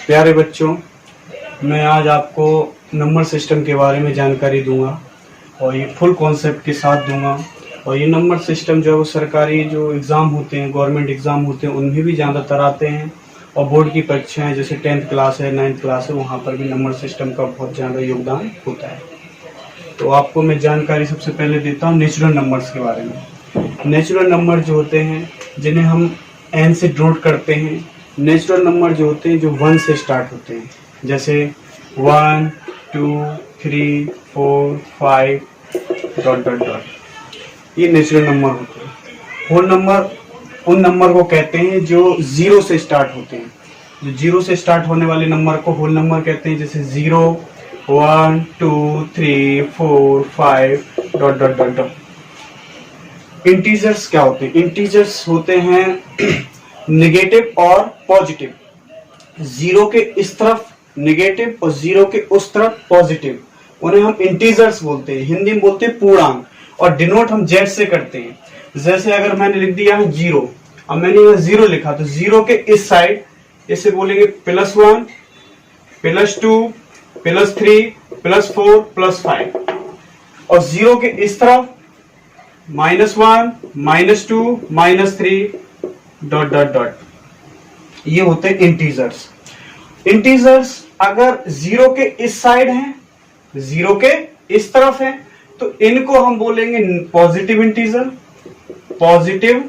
प्यारे बच्चों, मैं आज आपको नंबर सिस्टम के बारे में जानकारी दूंगा और ये फुल कॉन्सेप्ट के साथ दूंगा। और ये नंबर सिस्टम जो है वो सरकारी जो एग्ज़ाम होते हैं, गवर्नमेंट एग्ज़ाम होते हैं, उनमें भी ज़्यादातर आते हैं। और बोर्ड की परीक्षाएं जैसे 10th क्लास है, 9th क्लास है, वहाँ पर भी नंबर सिस्टम का बहुत ज़्यादा योगदान होता है। तो आपको मैं जानकारी सबसे पहले देता हूँ नेचुरल नंबर्स के बारे में। नेचुरल नंबर जो होते हैं जिन्हें हम n से डिनोट करते हैं, नेचुरल नंबर जो होते हैं जो 1 से स्टार्ट होते हैं, जैसे 1 2 3 4 5 डॉट डॉट डॉट, ये नेचुरल नंबर होते हैं। होल नंबर उन नंबर को कहते हैं जो 0 से स्टार्ट होते हैं। जो 0 से स्टार्ट होने वाले नंबर को होल नंबर कहते हैं, जैसे 0 1 2 3 4 5 dot dot dot dot. Integers क्या होते हैं? इंटीजर्स होते हैं नेगेटिव और पॉजिटिव। 0 के इस तरफ नेगेटिव और 0 के उस तरफ पॉजिटिव, उन्हें हम इंटीजर्स बोलते हैं, हिंदी में बोलते हैं पूर्णांक। और डिनोट हम जेड से करते हैं। जैसे अगर मैंने लिख दिया है 0, अब मैंने यहाँ 0 लिखा, तो 0 के इस साइड इसे बोलेंगे +1 +2 +3 +4 +5, और 0 के इस तरफ -1 -2 -3 डॉट डॉट डॉट। ये होते हैं इंटीजर्स। इंटीजर्स अगर 0 के इस साइड हैं, 0 के इस तरफ है, तो इनको हम बोलेंगे पॉजिटिव इंटीजर, पॉजिटिव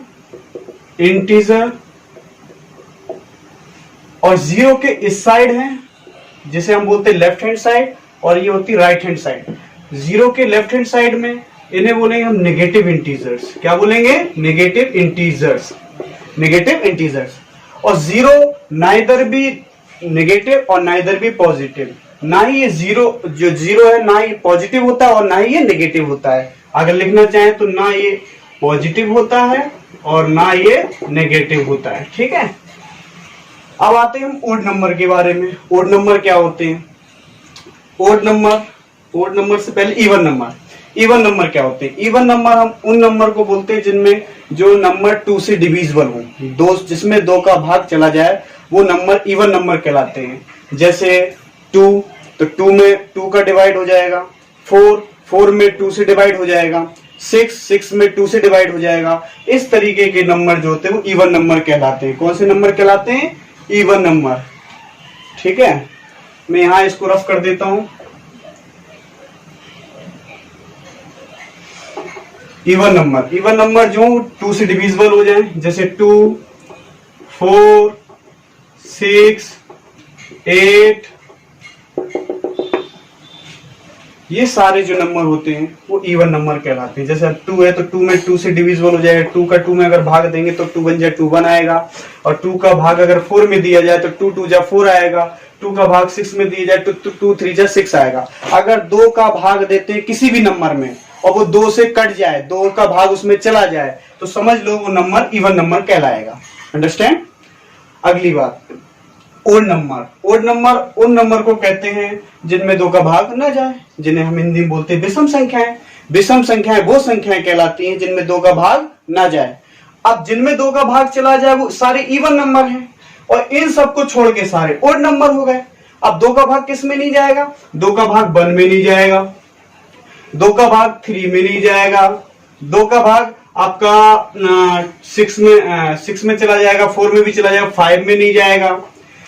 इंटीजर। और 0 के इस साइड है जिसे हम बोलते हैं लेफ्ट हैंड साइड, और ये होती है राइट हैंड साइड। 0 के लेफ्ट हैंड साइड में इन्हें बोलेंगे हम नेगेटिव इंटीजर्स। क्या बोलेंगे? Negative integers, negative integers. और 0 नाइदर भी नेगेटिव और नाइदर भी पॉजिटिव, ना ही ये 0 जो 0 है ना ही पॉजिटिव होता है और ना ही ये नेगेटिव होता है। अगर लिखना चाहें तो ना ये पॉजिटिव होता है और ना ये नेगेटिव होता है। ठीक है, अब आते हैं हम ओड नंबर के बारे में। ओड नंबर क्या होते हैं? ओड नंबर से पहले इवन नंबर। इवन नंबर क्या होते हैं? इवन नंबर हम उन नंबर को बोलते हैं जिनमें जो नंबर 2 से डिविजिबल हो, दो जिसमें 2 का भाग चला जाए, वो नंबर इवन नंबर कहलाते हैं। जैसे 2, तो 2 में 2 का डिवाइड हो जाएगा, 4 में 2 से डिवाइड हो जाएगा, 6 में 2 से डिवाइड हो जाएगा। इस तरीके के नंबर जो होते हैं वो इवन नंबर कहलाते हैं। कौन से नंबर कहलाते हैं? Even number. ठीक है, मैं यहां इसको रफ कर देता हूं। इवन नंबर जो 2 से डिविजिबल हो जाए, जैसे 2 4 6 8, ये सारे जो नंबर होते हैं वो इवन नंबर कहलाते हैं। जैसे 2 है तो 2 में 2 से डिविजिबल हो जाएगा, 2 का 2 में अगर भाग देंगे तो 2 बन जाए 2 1 आएगा। और 2 का भाग अगर 4 में दिया जाए तो 2 2 जा 4 आएगा। 2 का भाग 6 में दिया जाए तो 2 3 जा 6 आएगा। अगर 2 का भाग देते हैं किसी भी नंबर में और वो 2 से कट जाए, 2 का भाग उसमें चला जाए, तो समझ लो वो नंबर इवन नंबर कहलाएगा। अंडरस्टैंड? अगली बात, ओड नंबर। ओड नंबर उन नंबर को कहते हैं जिनमें 2 का भाग न जाए, जिन्हें हम हिंदी में बोलते हैं विषम संख्याएं। विषम संख्याएं वो संख्याएं कहलाती हैं जिनमें 2 का भाग न जाए। अब जिनमें 2 का भाग चला जाए वो सारे इवन नंबर हैं, और इन सबको छोड़ के सारे ओड नंबर हो गए। अब 2 का भाग किस में नहीं जाएगा? 2 का भाग 1 में नहीं जाएगा, 2 का भाग 3 में नहीं जाएगा, 2 का भाग आपका 6 में चला जाएगा, 4 में भी चला जाएगा, 5 में नहीं जाएगा,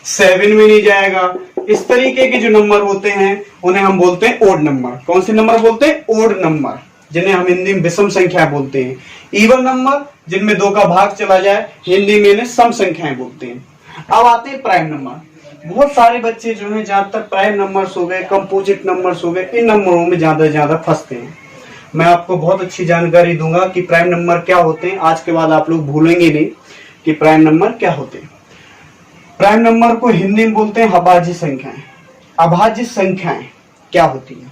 7 में नहीं जाएगा। इस तरीके के जो नंबर होते हैं उन्हें हम बोलते हैं ओड नंबर। कौन से नंबर बोलते हैं? ओड नंबर, जिन्हें हम हिंदी में विषम संख्या बोलते हैं। इवन नंबर जिनमें 2 का भाग चला जाए, हिंदी में इन्हें सम संख्याएं बोलते हैं। अब आते हैं प्राइम नंबर। बहुत सारे बच्चे जो हैं ज्यादातर प्राइम नंबर्स हो गए, कंपोजिट नंबर्स हो गए, इन नंबरों में ज्यादा फंसते हैं। मैं आपको बहुत अच्छी जानकारी दूंगा कि प्राइम नंबर क्या होते हैं। आज के बाद आप लोग भूलेंगे नहीं कि प्राइम नंबर क्या होते हैं। प्राइम नंबर को हिंदी में बोलते हैं अभाज्य संख्याएं। अभाज्य संख्याएं क्या होती है?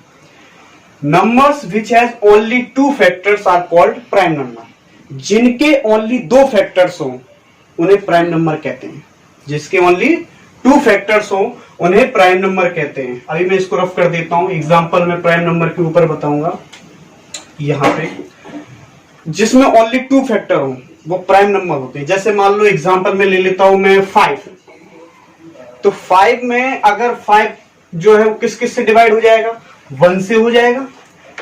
Numbers which has only 2 factors are called prime number. जिनके ओनली 2 फैक्टर्स हो उन्हें प्राइम नंबर कहते हैं। जिसके ओनली 2 फैक्टर्स हो उन्हें प्राइम नंबर कहते हैं। अभी मैं इसको रफ कर देता हूं, एग्जांपल में प्राइम नंबर के ऊपर बताऊंगा। यहाँ पे जिसमें ओनली 2 फैक्टर हो वो प्राइम नंबर होते हैं। जैसे मान लो एग्जांपल में ले लेता हूं मैं 5। तो 5 में अगर 5 जो है वो किस किस से डिवाइड हो जाएगा, 1 से हो जाएगा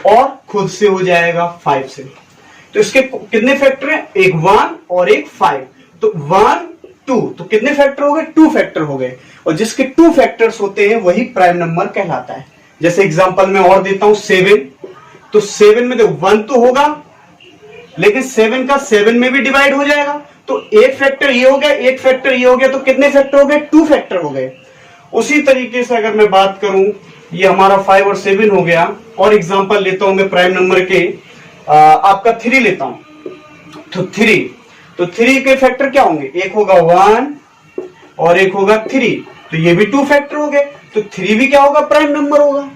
और खुद से हो जाएगा 5 से। तो इसके कितने फैक्टर हैं, एक 1 और एक 5, तो 1 2, तो कितने फैक्टर हो गए, 2 फैक्टर हो गए। और जिसके 2 फैक्टर्स होते हैं वही प्राइम नंबर कहलाता है। जैसे एग्जांपल मैं और देता हूं 7, तो 7 में देखो 1 तो होगा, लेकिन 7 का 7 में भी डिवाइड हो जाएगा, तो एक फैक्टर ये हो गया, एक फैक्टर ये हो गया, तो कितने फैक्टर हो गए, 2 फैक्टर हो गए। उसी तरीके से अगर मैं बात करूं, ये हमारा 5 और 7 हो गया, और एग्जांपल लेता हूं मैं प्राइम नंबर के, आपका 3 लेता हूं, तो 3 के फैक्टर क्या होंगे, एक होगा 1 और एक होगा 3, तो ये भी 2 फैक्टर हो गए, तो 3 भी क्या होगा, प्राइम नंबर होगा,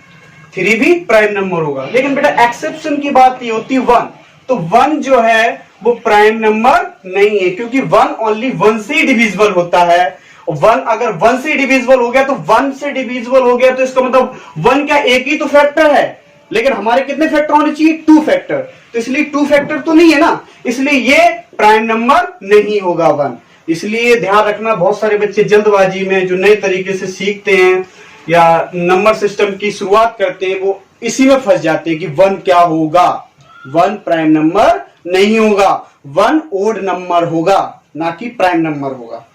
3 भी प्राइम नंबर होगा। लेकिन बेटा एक्सेप्शन की बात ये होती है 1, तो 1 जो है वो प्राइम नंबर नहीं है, क्योंकि 1 ओनली 1 से ही डिविजिबल होता है। 1 अगर 1 से डिविजिबल हो गया तो 1 से डिविजिबल हो गया, तो इसका मतलब 1 क्या एक ही तो फैक्टर है, लेकिन हमारे कितने फैक्टर होने चाहिए, 2 फैक्टर, तो इसलिए 2 फैक्टर तो नहीं है ना, इसलिए ये प्राइम नंबर नहीं होगा 1। इसलिए ध्यान रखना, बहुत सारे बच्चे जल्दबाजी में जो नए तरीके से सीखते हैं या नंबर सिस्टम की शुरुआत करते हैं, वो इसी में फंस जाते हैं कि 1 क्या होगा, 1 प्राइम नंबर नहीं होगा, 1 ओड नंबर होगा, ना कि प्राइम नंबर होगा।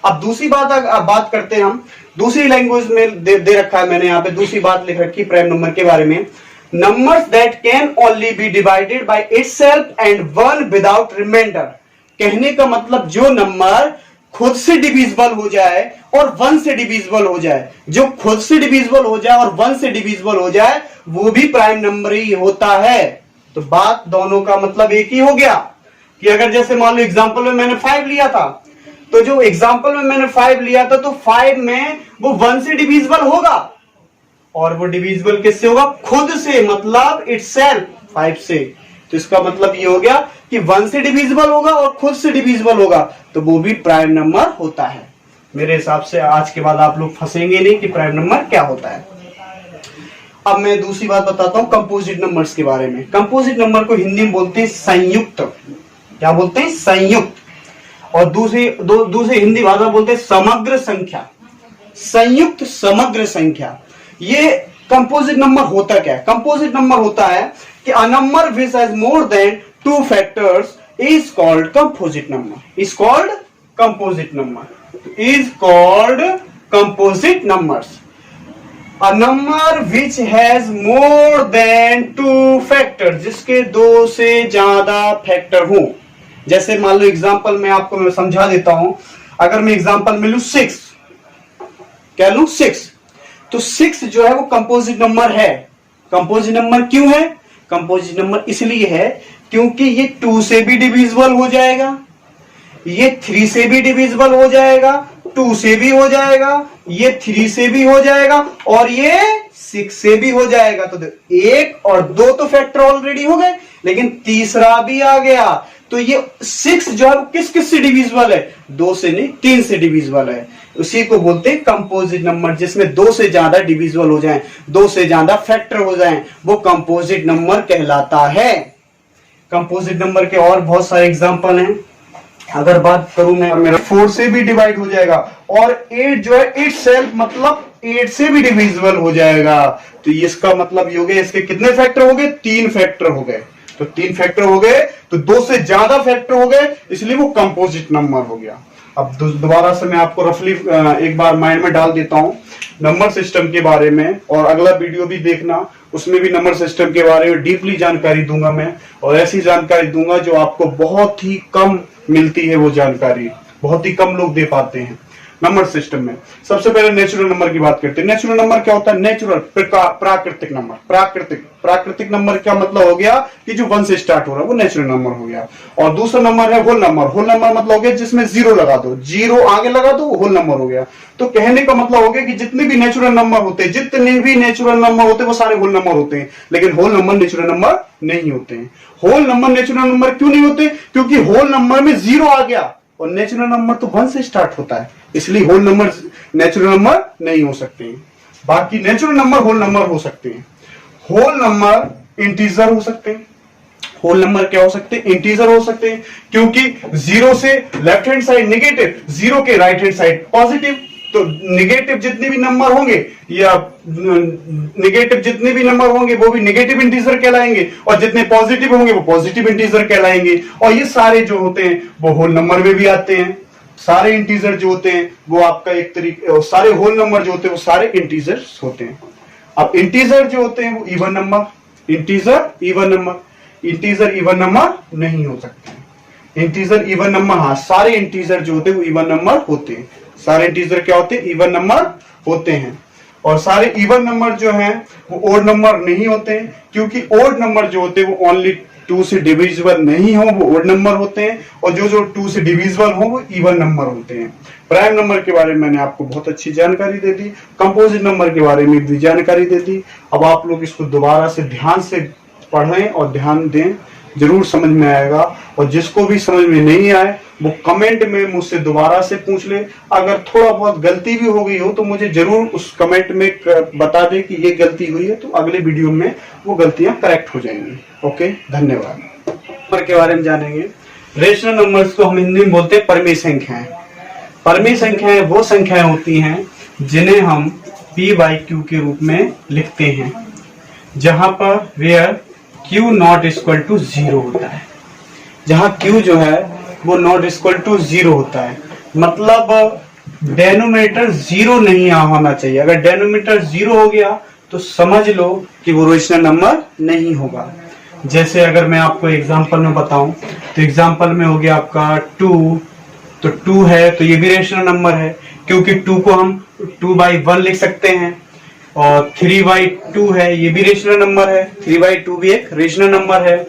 अब दूसरी बात करते हैं हम, दूसरी लैंग्वेज में दे रखा है मैंने यहाँ पे दूसरी बात लिख रखी प्राइम नंबर के बारे में, numbers that can only be divided by itself and 1 without remainder. कहने का मतलब जो नंबर खुद से डिविजिबल हो जाए और 1 से डिविजिबल हो जाए, जो खुद से डिविजिबल हो जाए और 1 से डिविजिबल हो जाए, वो भी प्राइम नंबर ही होता है। तो बात दोनों का मतलब एक ही हो गया कि अगर जैसे मान लो एग्जांपल में मैंने 5 लिया था, तो जो एग्जांपल में मैंने 5 लिया था, तो 5 में वो 1 से डिविजिबल होगा, और वो डिविजिबल किससे होगा, खुद से, मतलब इटसेल्फ 5 से। तो इसका मतलब ये हो गया कि 1 से डिविजिबल होगा और खुद से डिविजिबल होगा, तो वो भी प्राइम नंबर होता है। मेरे हिसाब से आज के बाद आप लोग फंसेंगे नहीं कि प्राइम नंबर क्या होता है। अब मैं दूसरी बात बताता हूं कंपोजिट नंबर्स के बारे में। कंपोजिट नंबर को हिंदी में बोलते हैं संयुक्त, क्या बोलते हैं, संयुक्त, और दूसरी हिंदी भाषा बोलते हैं समग्र संख्या, संयुक्त समग्र संख्या। ये कंपोजिट नंबर होता क्या है, कंपोजिट नंबर होता है कि a number which has more than 2 factors is called composite number, is called composite number, is called composite numbers. A number which has more than 2 factors, जिसके 2 से ज्यादा फैक्टर हो। जैसे मान लो एग्जांपल में आपको मैं समझा देता हूं, अगर मैं एग्जांपल में लू 6, क्या लू 6, तो 6 जो है वो कंपोजिट नंबर है। कंपोजिट नंबर क्यों है, कंपोजिट नंबर इसलिए है क्योंकि ये 2 से भी डिविजिबल हो जाएगा, ये 3 से भी डिविजिबल हो जाएगा, 2 से भी हो जाएगा, ये 3 से भी हो जाएगा, और ये 6 से भी हो जाएगा। तो 1 और 2 तो फैक्टर ऑलरेडी हो गए, लेकिन तीसरा भी आ गया। तो ये 6 जो है किस किस से डिविजिबल है, 2 से नहीं 3 से डिविजिबल है। उसी को बोलते हैं कंपोजिट नंबर, जिसमें 2 से ज्यादा डिविजिबल हो जाए, 2 से ज्यादा फैक्टर हो जाए, वो कंपोजिट नंबर कहलाता है। कंपोजिट नंबर के और बहुत सारे एग्जाम्पल हैं। अगर बात करूं मैं, मेरा 4 से भी डिवाइड हो जाएगा, और 8 जो है इटसेल्फ मतलब 8 से भी डिविजिबल हो जाएगा। तो इसका मतलब ये हो गया, इसके कितने फैक्टर हो गए, 3 फैक्टर हो गए। तो 3 फैक्टर हो गए, तो 2 से ज्यादा फैक्टर हो गए, इसलिए वो कंपोजिट नंबर हो गया। अब दोबारा से मैं आपको रफली एक बार माइंड में डाल देता हूं नंबर सिस्टम के बारे में, और अगला वीडियो भी देखना, उसमें भी नंबर सिस्टम के बारे में डीपली जानकारी दूंगा मैं, और ऐसी जानकारी दूंगा जो आपको बहुत ही कम मिलती है, वो जानकारी बहुत ही कम लोग दे पाते हैं नंबर सिस्टम में। सबसे पहले नेचुरल नंबर की बात करते हैं। नेचुरल नंबर क्या होता है, नेचुरल प्राकृतिक नंबर। प्राकृतिक नंबर क्या मतलब हो गया कि जो 1 से स्टार्ट हो रहा है वो नेचुरल नंबर हो गया। और दूसरा नंबर है होल नंबर। होल नंबर मतलब हो गया जिसमें 0 लगा दो, 0 आगे लगा दो, होल नंबर हो गया। तो कहने का मतलब हो गया कि जितने भी नेचुरल नंबर होते हैं, जितने भी नेचुरल नंबर होते हैं वो सारे होल नंबर होते हैं, लेकिन होल नंबर नेचुरल नंबर नहीं होते हैं। होल नंबर नेचुरल नंबर क्यों नहीं होते, क्योंकि होल नंबर में 0 आ गया, और नेचुरल नंबर तो 1 से स्टार्ट होता है, इसलिए होल नंबर नेचुरल नंबर नहीं हो सकते हैं। बाकी नेचुरल नंबर होल नंबर हो सकते हैं। होल नंबर इंटीजर हो सकते हैं। होल नंबर क्या हो सकते हैं, इंटीजर हो सकते हैं, क्योंकि 0 से लेफ्ट हैंड साइड नेगेटिव, 0 के राइट हैंड साइड पॉजिटिव, तो निगेटिव जितने भी नंबर होंगे या निगेटिव जितने भी नंबर होंगे वो भी निगेटिव इंटीजर कहलाएंगे, और जितने पॉजिटिव होंगे वो पॉजिटिव इंटीजर कहलाएंगे। और ये सारे जो होते हैं वो होल नंबर में भी आते हैं। सारे इंटीजर जो होते हैं वो आपका एक तरीके, सारे होल नंबर जो होते हैं वो सारे इंटीजर्स होते हैं। अब इंटीजर जो होते हैं वो even number, integer even number नहीं हो सकते। इंटीजर इवन नंबर, हाँ सारे इंटीजर जो होते हैं वो इवन नंबर होते हैं। सारे इंटीजर क्या होते हैं? इवन नंबर होते हैं। और सारे इवन नंबर जो हैं वो ओड नंबर नहीं होते हैं, क्योंकि ओड नंबर जो होते हैं वो ओनली 2 से डिविजिबल नहीं हो वो ओड नंबर होते हैं, और जो 2 से डिविजिबल हो वो इवन नंबर होते हैं। प्राइम नंबर के बारे में मैंने आपको बहुत अच्छी जानकारी दे दी, कंपोजिट नंबर के बारे में भी जानकारी दे दी। अब आप लोग इसको दोबारा से ध्यान से पढ़ें और ध्यान दें, जरूर समझ में आएगा। और जिसको भी समझ में नहीं आए वो कमेंट में मुझसे दोबारा से पूछ ले। अगर थोड़ा बहुत गलती भी हो गई हो तो मुझे जरूर उस कमेंट में बता दे कि ये गलती हुई है, तो अगले वीडियो में वो गलतियां करेक्ट हो जाएंगी। ओके, धन्यवाद। नंबर के बारे में जानेंगे। रेशनल नंबर्स को हम हिंदी में बोलते हैं परमेय संख्याएं। परमेय संख्याएं वो संख्याएं होती हैं जिन्हें हम p/q के रूप में लिखते हैं, जहां पर where q not equal to 0 होता है। जहां q जो है वो नॉट इक्वल टू 0 होता है, मतलब डेनोमिनेटर 0 नहीं होना चाहिए। अगर डेनोमिनेटर 0 हो गया तो समझ लो कि वो रेशनल नंबर नहीं होगा। जैसे अगर मैं आपको एग्जांपल में बताऊं तो एग्जांपल में हो गया आपका 2, तो 2 है तो ये भी रेशनल नंबर है, क्योंकि 2 को हम 2/1 लिख सकते हैं। और 3/2 है, ये भी रेशनल नंबर है, 3/2 भी एक रेशनल नंबर है।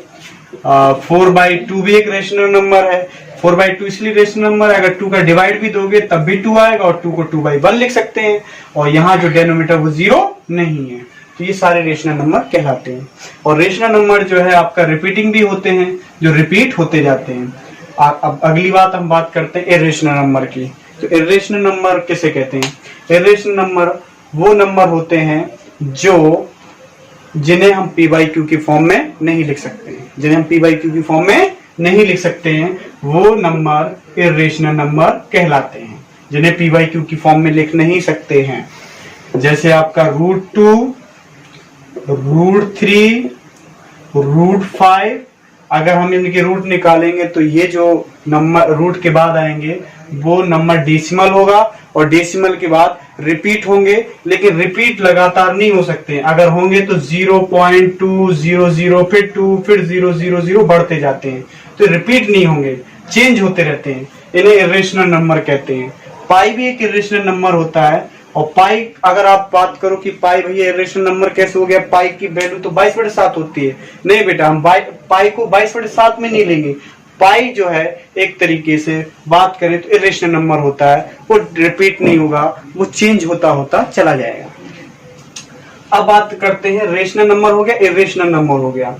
4/2 भी एक रेशनल नंबर है। 4/2 इसलिए रेशनल नंबर है, अगर 2 का डिवाइड भी दोगे तब भी 2 आएगा, और 2 को 2/1 लिख सकते हैं। और यहाँ जो डेनोमिनेटर वो 0 नहीं है, तो ये सारे रेशनल नंबर कहलाते हैं। और रेशनल नंबर जो है आपका रिपीटिंग भी होते हैं, जो रिपीट होते जाते हैं। अब अगली बात हम बात करते हैं इर्रेशनल नंबर की। तो इर्रेशनल नंबर किसे कहते हैं? इर्रेशनल नंबर वो नंबर होते हैं जिन्हें हम p/q की फॉर्म में नहीं लिख सकते हैं। जिन्हें हम p/q की फॉर्म में नहीं लिख सकते हैं वो नंबर इर्रेशनल नंबर कहलाते हैं, जिन्हें p/q की फॉर्म में लिख नहीं सकते हैं। जैसे आपका √2, √3, √5, अगर हम इनके रूट निकालेंगे तो ये जो नंबर रूट के बाद आएंगे वो नंबर डेसिमल होगा, और डेसिमल के बाद रिपीट होंगे, लेकिन रिपीट लगातार नहीं हो सकते। अगर होंगे तो 0.200 फिर 2 फिर 000 बढ़ते जाते हैं, तो रिपीट नहीं होंगे, चेंज होते रहते हैं। इन्हें इर्रेशनल नंबर कहते हैं। पाई भी एक इर्रेशनल नंबर होता है। और पाई अगर आप बात करो कि पाई भैया इर्रेशनल नंबर कैसे हो गया, पाई की वैल्यू तो 22/7 होती है। नहीं बेटा, हम पाई को 22/7 में नहीं लेंगे। पाई जो है एक तरीके से बात करें तो इर्रेशनल नंबर होता है, वो रिपीट नहीं होगा, वो चेंज होता होता चला जाएगा। अब बात करते हैं रेशनल नंबर हो गया, इर्रेशनल नंबर हो गया।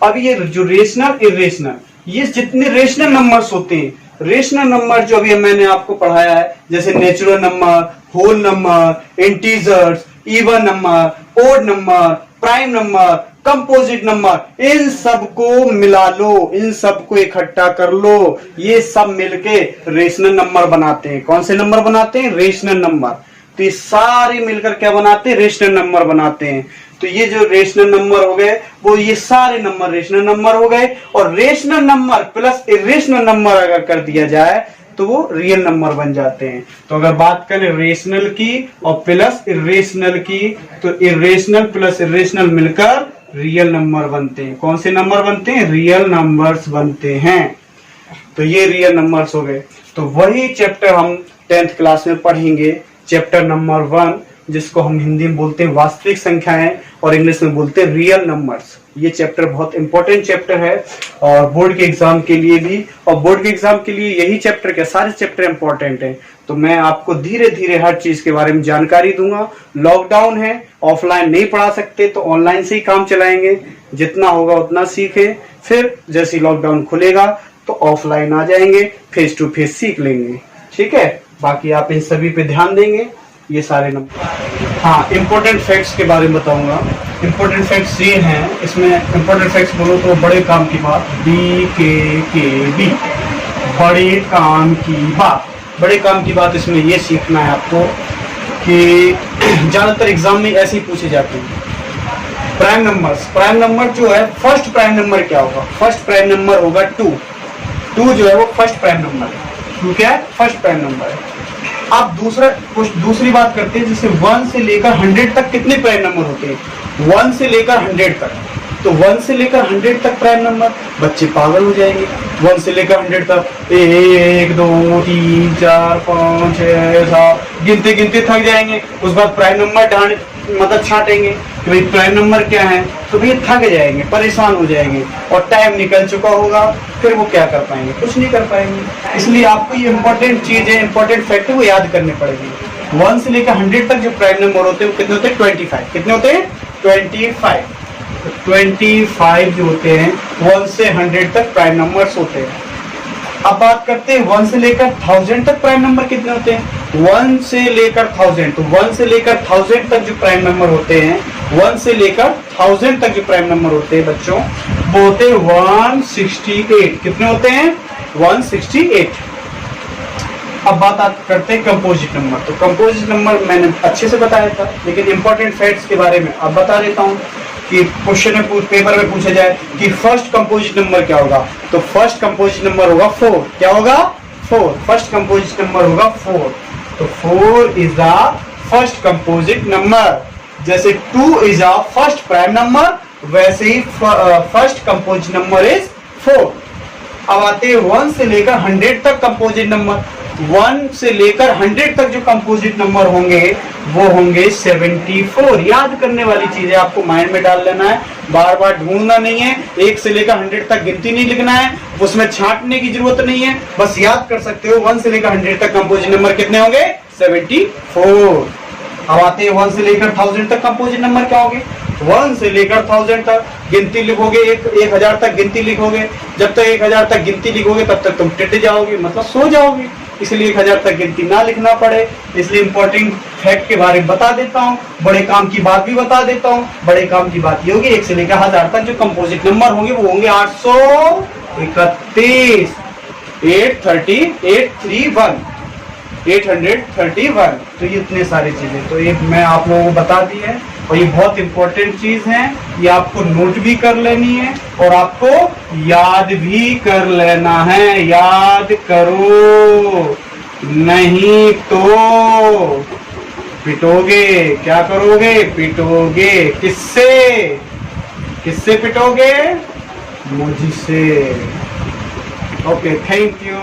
अब ये जो रेशनल इर्रेशनल, ये जितने रेशनल नंबर्स होते हैं, रेशनल नंबर जो अभी मैंने आपको पढ़ाया है, जैसे natural number, whole number, integers, even number, odd number, prime number, composite number, इन सबको मिला लो, इन सबको इकट्ठा कर लो, ये सब मिलके रेशनल नंबर बनाते हैं। कौन से नंबर बनाते हैं? Rational number. तो ये सारे मिलकर क्या बनाते हैं? रेशनल नंबर बनाते हैं। तो ये जो रेशनल नंबर हो गए वो ये सारे नंबर रेशनल नंबर हो गए। और rational number plus irrational number अगर कर दिया जाए तो वो रियल नंबर बन जाते हैं। तो अगर बात करें रेशनल की और प्लस इर्रेशनल की, तो इर्रेशनल प्लस इर्रेशनल मिलकर रियल नंबर बनते हैं। कौन से नंबर बनते हैं? रियल नंबर्स बनते हैं। तो ये रियल नंबर्स हो गए। तो वही चैप्टर हम 10th क्लास में पढ़ेंगे, चैप्टर नंबर 1, जिसको हम हिंदी में बोलते हैं वास्तविक संख्याएं और इंग्लिश में बोलते हैं रियल नंबर्स। ये चैप्टर बहुत इंपॉर्टेंट चैप्टर है और बोर्ड के एग्जाम के लिए भी, और बोर्ड के एग्जाम के लिए यही चैप्टर के सारे चैप्टर इंपॉर्टेंट हैं। तो मैं आपको धीरे धीरे हर चीज के बारे में जानकारी दूंगा। लॉकडाउन है, ऑफलाइन नहीं पढ़ा सकते तो ऑनलाइन से ही काम चलाएंगे, जितना होगा उतना सीखें। फिर जैसे लॉकडाउन खुलेगा तो ऑफलाइन आ जाएंगे, फेस टू फेस सीख लेंगे। ठीक है, बाकी आप इन सभी पे ध्यान देंगे। ये सारे नंबर, हाँ इंपॉर्टेंट फैक्ट्स के बारे में बताऊंगा। इंपॉर्टेंट फैक्ट्स ये हैं, इसमें इंपॉर्टेंट फैक्ट्स बोलो तो बड़े काम की बात, BKKB, बड़े काम की बात। बड़े काम की बात इसमें ये सीखना है आपको कि ज्यादातर एग्जाम में ऐसे ही पूछे जाते हैं। प्राइम नंबर जो है, फर्स्ट प्राइम नंबर क्या होगा? फर्स्ट प्राइम नंबर होगा 2 जो है वो फर्स्ट प्राइम नंबर है। 2 क्या है? फर्स्ट प्राइम नंबर है। अब दूसरी बात करते हैं, जैसे 1 से लेकर 100 तक कितने प्राइम नंबर होते हैं? 1 से लेकर 100 तक, तो 1 से लेकर 100 तक प्राइम नंबर, बच्चे पागल हो जाएंगे। 1 से लेकर 100 तक 1 2 3 4 5 6 7 गिनते गिनते थक जाएंगे। उस बाद प्राइम नंबर मतलब छाटेंगे कि भाई प्राइम नंबर क्या है, तो भैया थक जाएंगे, परेशान हो जाएंगे और टाइम निकल चुका होगा, फिर वो क्या कर पाएंगे? कुछ नहीं कर पाएंगे। इसलिए आपको ये इंपॉर्टेंट चीज है, इंपॉर्टेंट फैक्ट है, वो याद करने पड़ेगी। 1 से लेकर 100 तक जो प्राइम नंबर होते हैं वो कितने होते हैं? 25। कितने होते हैं? 25। 25 जो होते हैं 1 से 100 तक प्राइम नंबर्स होते हैं। अब बात करते हैं 1 से लेकर 1000 तक प्राइम नंबर कितने होते हैं? 1 से लेकर 1000, तो 1 से लेकर 1000 तक जो प्राइम नंबर होते हैं, 1 से लेकर 1000 तक जो प्राइम नंबर होते हैं बच्चों, वो होते हैं 168। कितने होते हैं? 168। अब बात करते हैं कंपोजिट नंबर। तो कंपोजिट नंबर मैंने अच्छे से बताया था, लेकिन इंपॉर्टेंट फैक्ट्स के बारे में अब बता देता हूँ कि क्वेश्चन में पेपर में पूछा जाए कि फर्स्ट कंपोजिट नंबर क्या होगा, तो फर्स्ट कंपोजिट नंबर होगा 4। क्या होगा? 4। फर्स्ट कंपोजिट नंबर होगा 4। तो 4 is the first composite number. जैसे 2 is the first prime number, वैसे ही फर्स्ट कंपोजिट नंबर इज 4। अब आते हैं 1 से लेकर 100 तक कंपोजिट नंबर। 1 से लेकर 100 तक जो कंपोजिट नंबर होंगे वो होंगे 74। याद करने वाली चीज है, आपको माइंड में डाल लेना है, बार बार ढूंढना नहीं है। 1 से लेकर 100 तक गिनती नहीं लिखना है, उसमें छांटने की जरूरत नहीं है, बस याद कर सकते हो 1 से लेकर 100 तक कंपोजिट नंबर कितने होंगे? 74। अब आते हैं 1 से लेकर 1000 तक कंपोजिट नंबर क्या होंगे? 1 से लेकर 1000 तक गिनती लिखोगे, 1000 तक गिनती लिखोगे। जब तक 1000 तक गिनती लिखोगे तब तक तुम टिट जाओगे, मतलब सो जाओगे। इसलिए 1000 तक गिनती ना लिखना पड़े, इसलिए इंपॉर्टेंट फैक्ट के बारे में बता देता हूँ, बड़े काम की बात भी बता देता हूँ। बड़े काम की बात ये होगी 1 से लेकर 1000 तक जो कंपोजिट नंबर होंगे वो होंगे 831, 831। तो ये इतने सारी चीजें तो ये मैं आप लोगों को बता दी है, और ये बहुत इंपॉर्टेंट चीज है। ये आपको नोट भी कर लेनी है और आपको याद भी कर लेना है। याद करो, नहीं तो पिटोगे। क्या करोगे? पिटोगे। किससे पिटोगे? मुझसे। Okay, thank you.